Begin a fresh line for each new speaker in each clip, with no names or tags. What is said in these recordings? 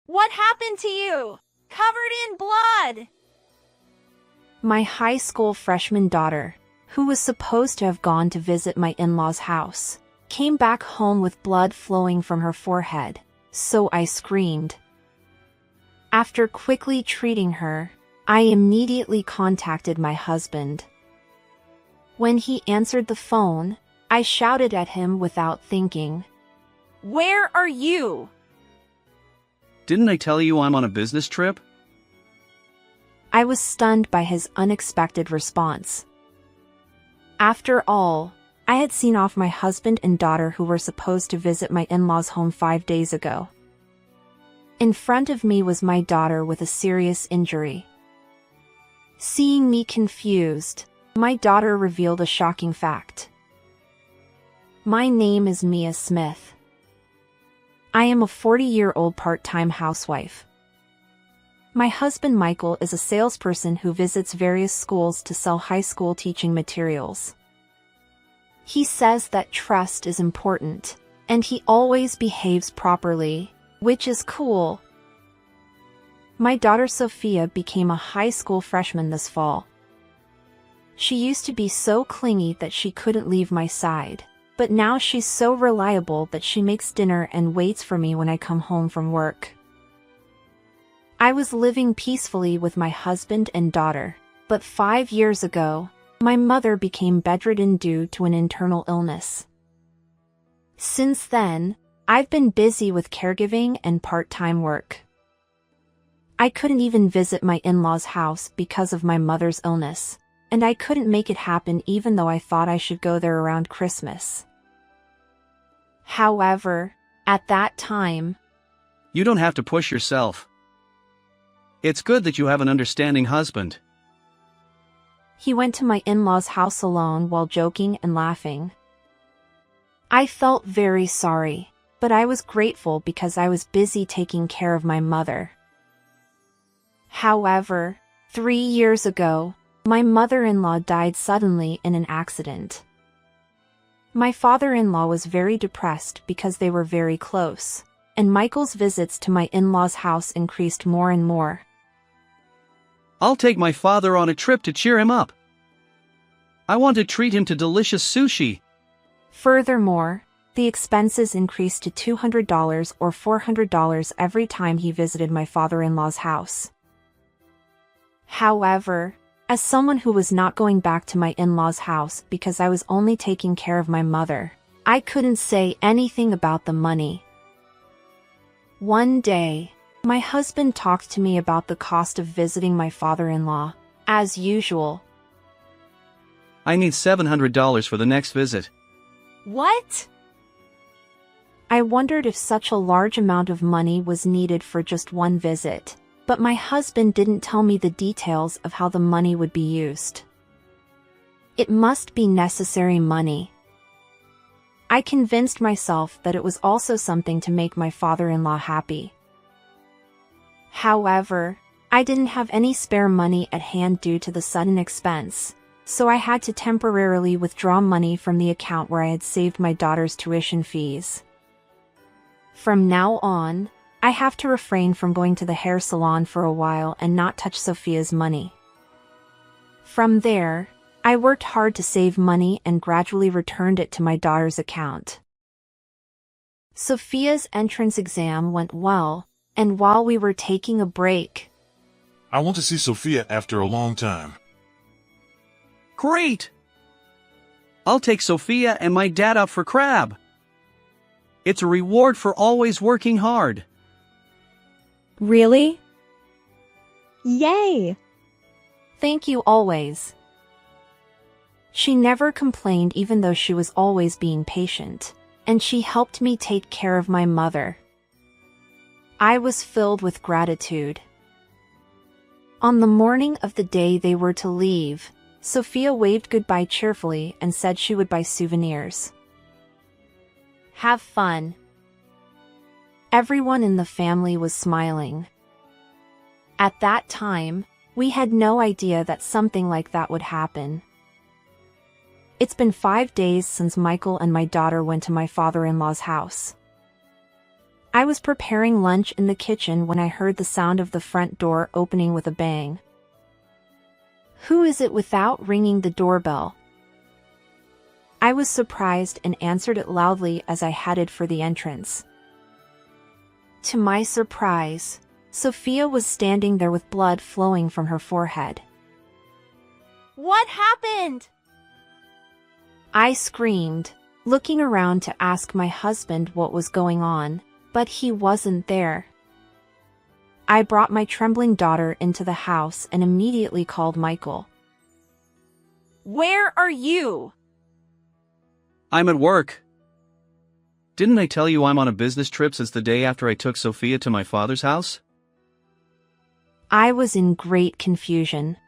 What happened to you? Covered in blood.
My high school freshman daughter, who was supposed to have gone to visit my in-laws' house, came back home with blood flowing from her forehead, so I screamed. After quickly treating her, I immediately contacted my husband. When he answered the phone, I shouted at him without thinking.
Where are you?
Didn't I tell you I'm on a business trip?
I was stunned by his unexpected response. After all, I had seen off my husband and daughter who were supposed to visit my in-laws' home 5 days ago. In front of me was my daughter with a serious injury. Seeing me confused, my daughter revealed a shocking fact. My name is Mia Smith. I am a 40-year-old part-time housewife. My husband Michael is a salesperson who visits various schools to sell high school teaching materials. He says that trust is important, and he always behaves properly, which is cool. My daughter Sophia became a high school freshman this fall. She used to be so clingy that she couldn't leave my side, but now she's so reliable that she makes dinner and waits for me when I come home from work. I was living peacefully with my husband and daughter, but 5 years ago, my mother became bedridden due to an internal illness. Since then, I've been busy with caregiving and part-time work. I couldn't even visit my in-laws' house because of my mother's illness, and I couldn't make it happen even though I thought I should go there around Christmas. However, at that time,
You don't have to push yourself. It's good that you have an understanding husband.
he went to my in-laws' house alone while joking and laughing. I felt very sorry, but I was grateful because I was busy taking care of my mother. However, 3 years ago, my mother-in-law died suddenly in an accident. My father-in-law was very depressed because they were very close, and Michael's visits to my in-laws' house increased more and more.
I'll take my father on a trip to cheer him up. I want to treat him to delicious sushi.
Furthermore, the expenses increased to $200 or $400 every time he visited my father-in-law's house. However, as someone who was not going back to my in-laws' house because I was only taking care of my mother, I couldn't say anything about the money. One day, my husband talked to me about the cost of visiting my father-in-law, as usual.
I need $700 for the next visit.
What?
I wondered if such a large amount of money was needed for just one visit, but my husband didn't tell me the details of how the money would be used. It must be necessary money. I convinced myself that it was also something to make my father-in-law happy. However, I didn't have any spare money at hand due to the sudden expense, so I had to temporarily withdraw money from the account where I had saved my daughter's tuition fees. From now on, I have to refrain from going to the hair salon for a while and not touch Sophia's money. From there, I worked hard to save money and gradually returned it to my daughter's account. Sophia's entrance exam went well, and while we were taking a break,
I want to see Sophia after a long time.
Great! I'll take Sophia and my dad out for crab. It's a reward for always working hard.
Really?
Yay!
Thank you always. She never complained even though she was always being patient, and she helped me take care of my mother. I was filled with gratitude. On the morning of the day they were to leave, Sophia waved goodbye cheerfully and said she would buy souvenirs. Have fun. Everyone in the family was smiling. At that time, we had no idea that something like that would happen. It's been 5 days since Michael and my daughter went to my father-in-law's house. I was preparing lunch in the kitchen when I heard the sound of the front door opening with a bang. "Who is it?" without ringing the doorbell. I was surprised and answered it loudly as I headed for the entrance. To my surprise, Sophia was standing there with blood flowing from her forehead.
What happened?
I screamed, looking around to ask my husband what was going on, but he wasn't there. I brought my trembling daughter into the house and immediately called Michael.
Where are you?
I'm at work. Didn't I tell you I'm on a business trip since the day after I took Sophia to my father's house?
I was in great confusion.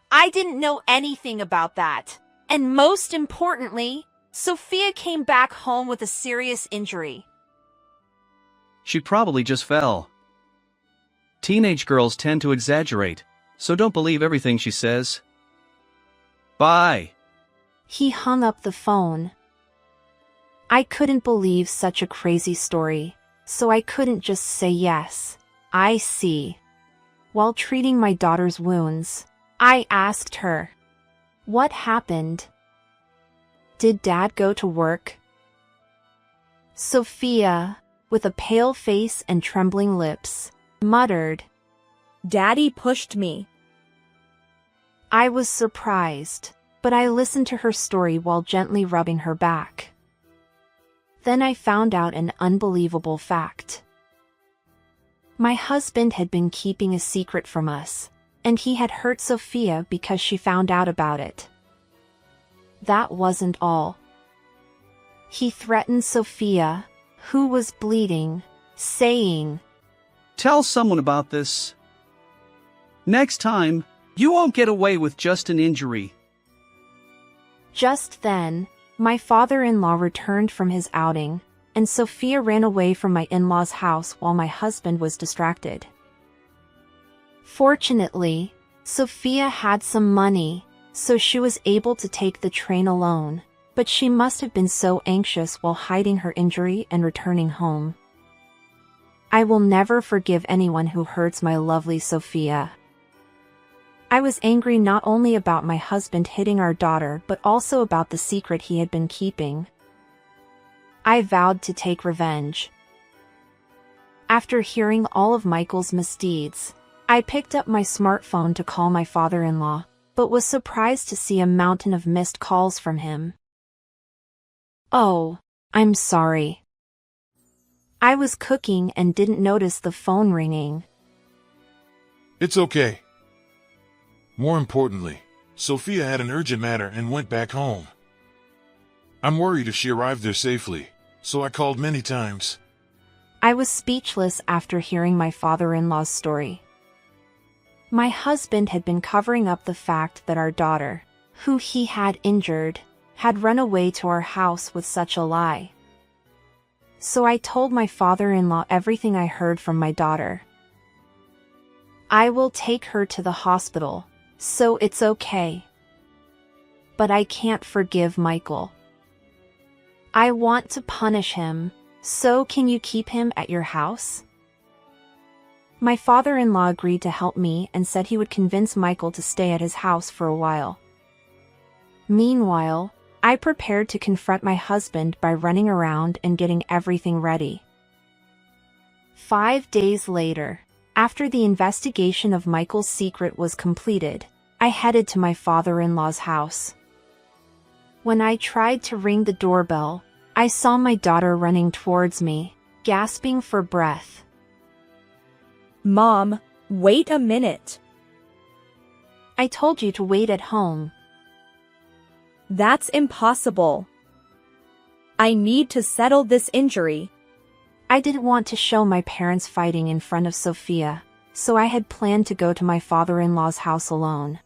I didn't know anything about that. And most importantly, Sophia came back home with a serious injury.
She probably just fell. Teenage girls tend to exaggerate, so don't believe everything she says. Bye.
He hung up the phone. I couldn't believe such a crazy story, so I couldn't just say yes, I see. While treating my daughter's wounds, I asked her, "What happened? Did Dad go to work?" Sophia, with a pale face and trembling lips, muttered,
Daddy pushed me.
I was surprised, but I listened to her story while gently rubbing her back. Then I found out an unbelievable fact. My husband had been keeping a secret from us, and he had hurt Sophia because she found out about it. That wasn't all. He threatened Sophia, who was bleeding, saying,
Tell someone about this. Next time, you won't get away with just an injury.
Just then, my father-in-law returned from his outing, and Sophia ran away from my in-laws' house while my husband was distracted. Fortunately, Sophia had some money, so she was able to take the train alone, but she must have been so anxious while hiding her injury and returning home. I will never forgive anyone who hurts my lovely Sophia. I was angry not only about my husband hitting our daughter but also about the secret he had been keeping. I vowed to take revenge. After hearing all of Michael's misdeeds, I picked up my smartphone to call my father-in-law, but was surprised to see a mountain of missed calls from him. Oh, I'm sorry. I was cooking and didn't notice the phone ringing.
It's okay. More importantly, Sophia had an urgent matter and went back home. I'm worried if she arrived there safely, so I called many times.
I was speechless after hearing my father-in-law's story. My husband had been covering up the fact that our daughter, who he had injured, had run away to our house with such a lie. So I told my father-in-law everything I heard from my daughter. I will take her to the hospital, so it's okay. But I can't forgive Michael. I want to punish him, so can you keep him at your house? My father-in-law agreed to help me and said he would convince Michael to stay at his house for a while. Meanwhile, I prepared to confront my husband by running around and getting everything ready. 5 days later, after the investigation of Michael's secret was completed, I headed to my father-in-law's house. When I tried to ring the doorbell, I saw my daughter running towards me, gasping for breath.
Mom, wait a minute.
I told you to wait at home.
That's impossible. I need to settle this injury.
I didn't want to show my parents fighting in front of Sophia, so I had planned to go to my father-in-law's house alone.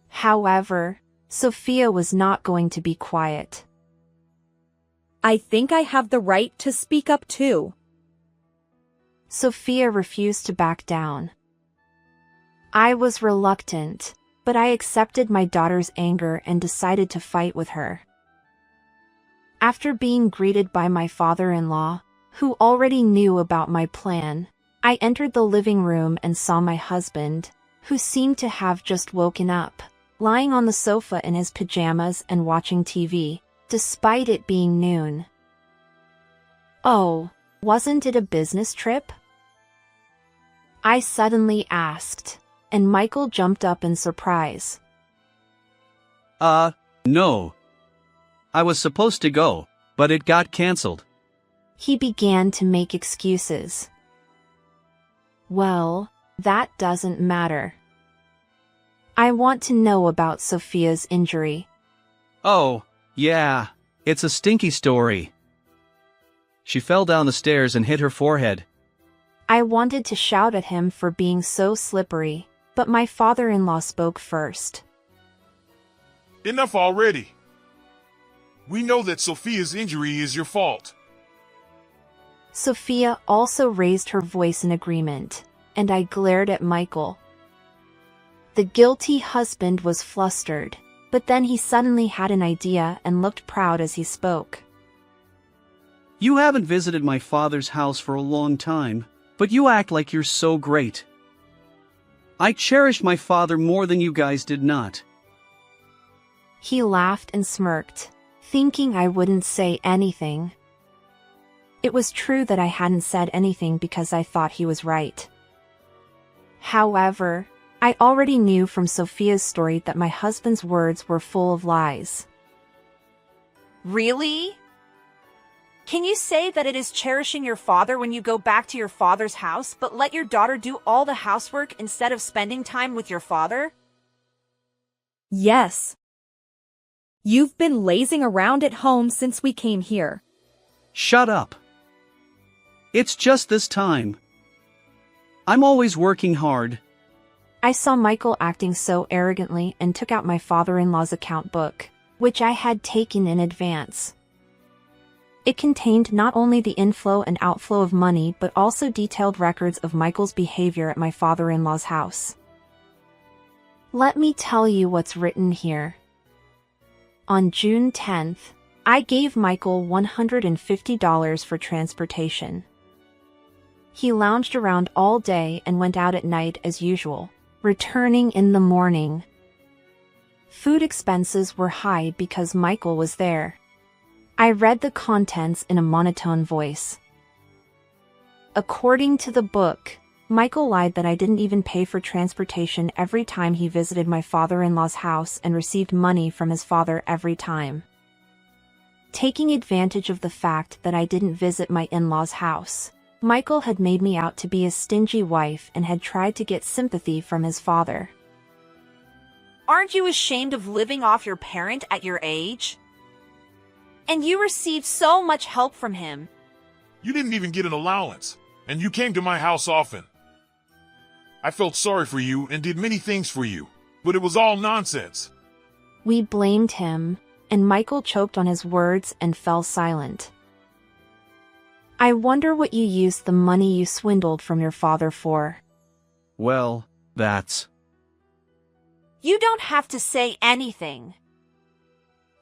However, Sophia was not going to be quiet.
I think I have the right to speak up too.
Sophia refused to back down. I was reluctant, but I accepted my daughter's anger and decided to fight with her. After being greeted by my father-in-law, who already knew about my plan. I entered the living room and saw my husband, who seemed to have just woken up, lying on the sofa in his pajamas and watching TV, despite it being noon. "Oh, wasn't it a business trip?" I suddenly asked, and Michael jumped up in surprise.
No. I was supposed to go, but it got cancelled."
He began to make excuses. "Well, that doesn't matter. I want to know about Sophia's injury."
"Oh, yeah, it's a stinky story. She fell down the stairs and hit her forehead."
I wanted to shout at him for being so slippery, but my father-in-law spoke first.
Enough already. We know that Sophia's injury is your fault.
Sophia also raised her voice in agreement, and I glared at Michael. The guilty husband was flustered, but then he suddenly had an idea and looked proud as he spoke.
"You haven't visited my father's house for a long time, but you act like you're so great. I cherish my father more than you guys did not."
He laughed and smirked, thinking I wouldn't say anything. It was true that I hadn't said anything because I thought he was right. However, I already knew from Sophia's story that my husband's words were full of lies.
Really? Can you say that it is cherishing your father when you go back to your father's house, but let your daughter do all the housework instead of spending time with your father?
Yes. You've been lazing around at home since we came here.
Shut up. It's just this time. I'm always working hard.
I saw Michael acting so arrogantly and took out my father-in-law's account book, which I had taken in advance. It contained not only the inflow and outflow of money but also detailed records of Michael's behavior at my father-in-law's house. Let me tell you what's written here. On June 10th, I gave Michael $150 for transportation. He lounged around all day and went out at night as usual, returning in the morning. Food expenses were high because Michael was there. I read the contents in a monotone voice. According to the book, Michael lied that I didn't even pay for transportation every time he visited my father-in-law's house and received money from his father every time. Taking advantage of the fact that I didn't visit my in-laws' house, Michael had made me out to be a stingy wife and had tried to get sympathy from his father.
Aren't you ashamed of living off your parent at your age? And you received so much help from him.
You didn't even get an allowance, and you came to my house often. I felt sorry for you and did many things for you, but it was all nonsense.
We blamed him, and Michael choked on his words and fell silent. I wonder what you used the money you swindled from your father for.
Well, that's...
You don't have to say anything.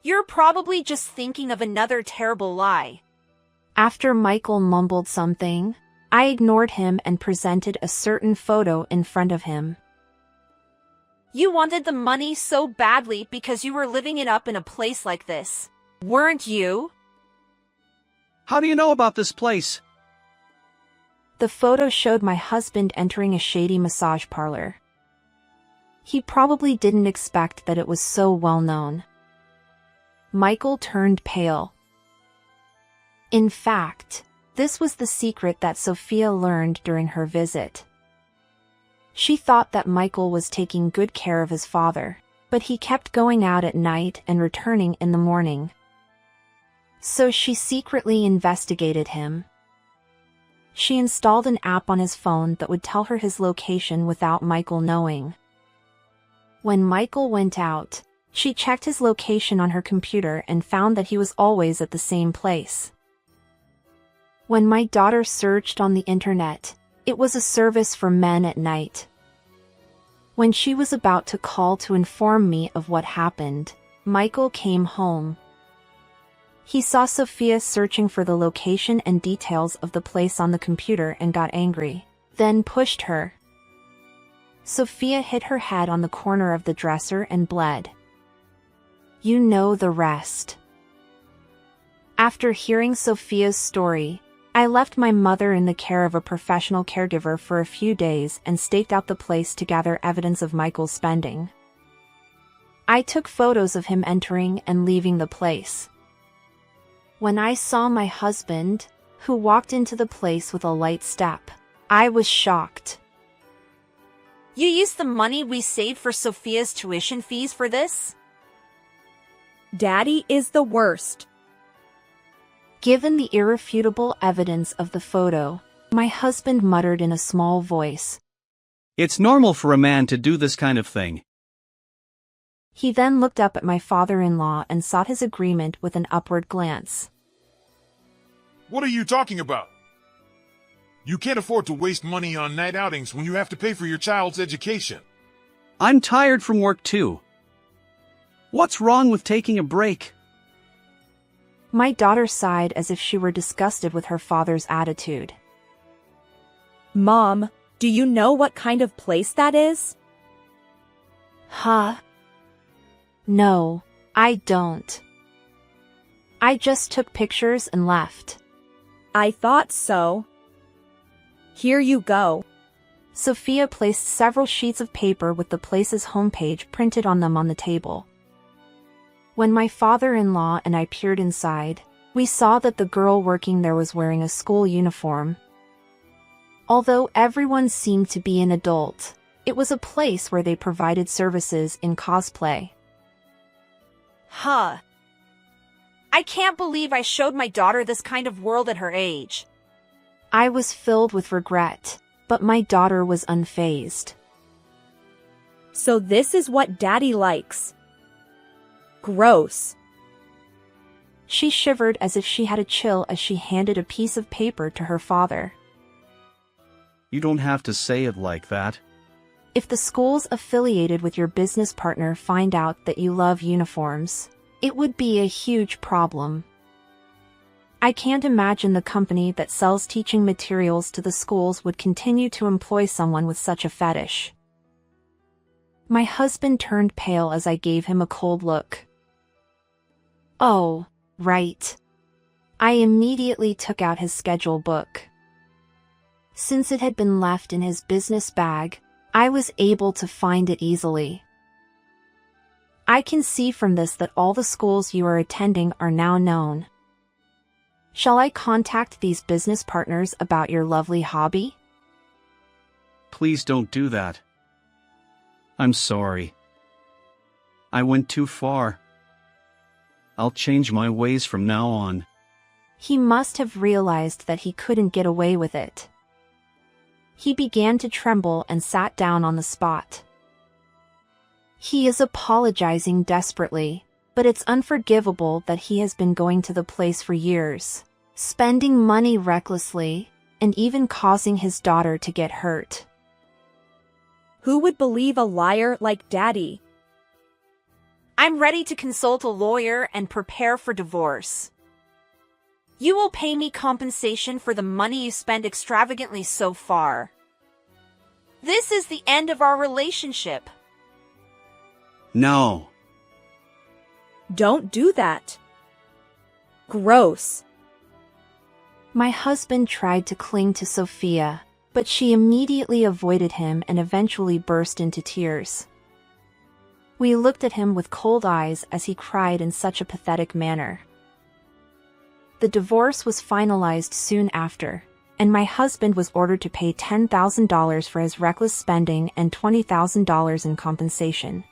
You're probably just thinking of another terrible lie.
After Michael mumbled something, I ignored him and presented a certain photo in front of him.
You wanted the money so badly because you were living it up in a place like this, weren't you?
How do you know about this place?
The photo showed my husband entering a shady massage parlor. He probably didn't expect that it was so well known. Michael turned pale. In fact, this was the secret that Sophia learned during her visit. She thought that Michael was taking good care of his father, but he kept going out at night and returning in the morning. So she secretly investigated him. She installed an app on his phone that would tell her his location without Michael knowing. When Michael went out, she checked his location on her computer and found that he was always at the same place. When my daughter searched on the internet, it was a service for men at night. When she was about to call to inform me of what happened, Michael came home. He saw Sophia searching for the location and details of the place on the computer and got angry, then pushed her. Sophia hit her head on the corner of the dresser and bled. You know the rest. After hearing Sophia's story, I left my mother in the care of a professional caregiver for a few days and staked out the place to gather evidence of Michael's spending. I took photos of him entering and leaving the place. When I saw my husband, who walked into the place with a light step, I was shocked.
You used the money we saved for Sophia's tuition fees for this?
Daddy is the worst.
Given the irrefutable evidence of the photo, my husband muttered in a small voice.
It's normal for a man to do this kind of thing.
He then looked up at my father-in-law and sought his agreement with an upward glance.
What are you talking about? You can't afford to waste money on night outings when you have to pay for your child's education.
I'm tired from work too. What's wrong with taking a break?
My daughter sighed as if she were disgusted with her father's attitude.
Mom, do you know what kind of place that is?
Huh? No, I don't. I just took pictures and left.
I thought so. Here you go.
Sophia placed several sheets of paper with the place's homepage printed on them on the table. When my father-in-law and I peered inside, we saw that the girl working there was wearing a school uniform. Although everyone seemed to be an adult, it was a place where they provided services in cosplay.
Huh. I can't believe I showed my daughter this kind of world at her age.
I was filled with regret, but my daughter was unfazed.
So this is what Daddy likes. Gross.
She shivered as if she had a chill as she handed a piece of paper to her father.
You don't have to say it like that.
If the schools affiliated with your business partner find out that you love uniforms, it would be a huge problem. I can't imagine the company that sells teaching materials to the schools would continue to employ someone with such a fetish. My husband turned pale as I gave him a cold look. Oh, right. I immediately took out his schedule book. Since it had been left in his business bag, I was able to find it easily. I can see from this that all the schools you are attending are now known. Shall I contact these business partners about your lovely hobby?
Please don't do that. I'm sorry. I went too far. I'll change my ways from now on.
He must have realized that he couldn't get away with it. He began to tremble and sat down on the spot. He is apologizing desperately, but it's unforgivable that he has been going to the place for years, spending money recklessly, and even causing his daughter to get hurt.
Who would believe a liar like Daddy?
I'm ready to consult a lawyer and prepare for divorce. You will pay me compensation for the money you spent extravagantly so far. This is the end of our relationship.
No.
Don't do that. Gross.
My husband tried to cling to Sophia, but she immediately avoided him and eventually burst into tears. We looked at him with cold eyes as he cried in such a pathetic manner. The divorce was finalized soon after, and my husband was ordered to pay $10,000 for his reckless spending and $20,000 in compensation.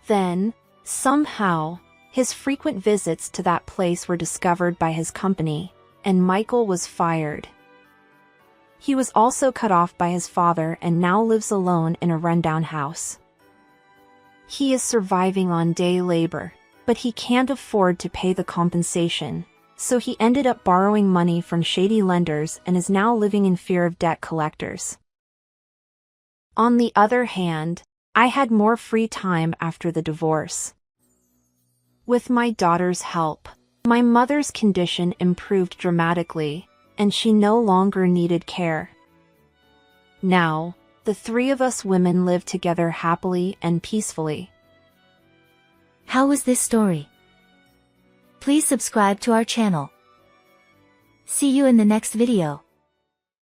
Then, somehow, his frequent visits to that place were discovered by his company, and Michael was fired. He was also cut off by his father and now lives alone in a rundown house. He is surviving on day labor, but he can't afford to pay the compensation, so he ended up borrowing money from shady lenders and is now living in fear of debt collectors. On the other hand, I had more free time after the divorce. With my daughter's help, My mother's condition improved dramatically, and she no longer needed care. Now, the three of us women live together happily and peacefully.
How was this story? Please subscribe to our channel. See you in the next video.